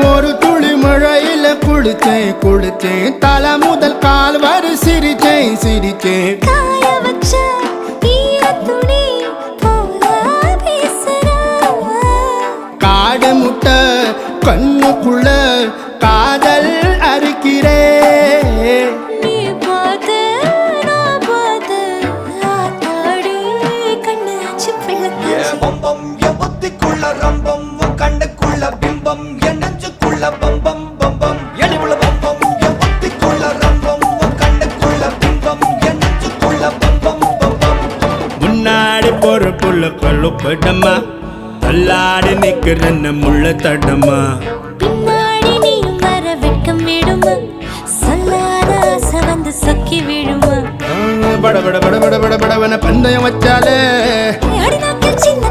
ஒரு துளி மழையில குளிச்சேன் குளிச்சேன் தலை முதல் கால் வரை சிரிச்சேன் சிரிச்சேன் காய வச்ச ஈரத்துணி போல பேசுற காடு முட்டை கண்ணுக்குள்ள காதல் அறுக்கிறே நீ பார்த்து நான் பார்த்து ஆத்தாடி கண்ணு ஆச்சு பிள்ளை பம்பம் என் புத்திக்குள்ள ரம்பம் உன் கண்ணுக்குள்ள பிம்பம் என் நெஞ்சுக்குள்ள பம்பம் பம்பம் எளிவுள்ள பம்பம் என் புத்திக்குள்ள ரம்பம் உன் கண்ணுக்குள்ள பிம்பம் என் நெஞ்சுக்குள்ள பம்பம் பம்பம் முன்னாடி போற புள்ள கழுப்படமா தள்ளாடி நிக்கிறன்ன முள்ள தடமா பின்னாடி நீயும் வர வெட்கம் விடுமா சொல்லாத ஆசை வந்து சொக்கி விடுமா பட பட பட பட பட படவன பந்தயம் வச்சாலே அடி நாக்கில் சின்ன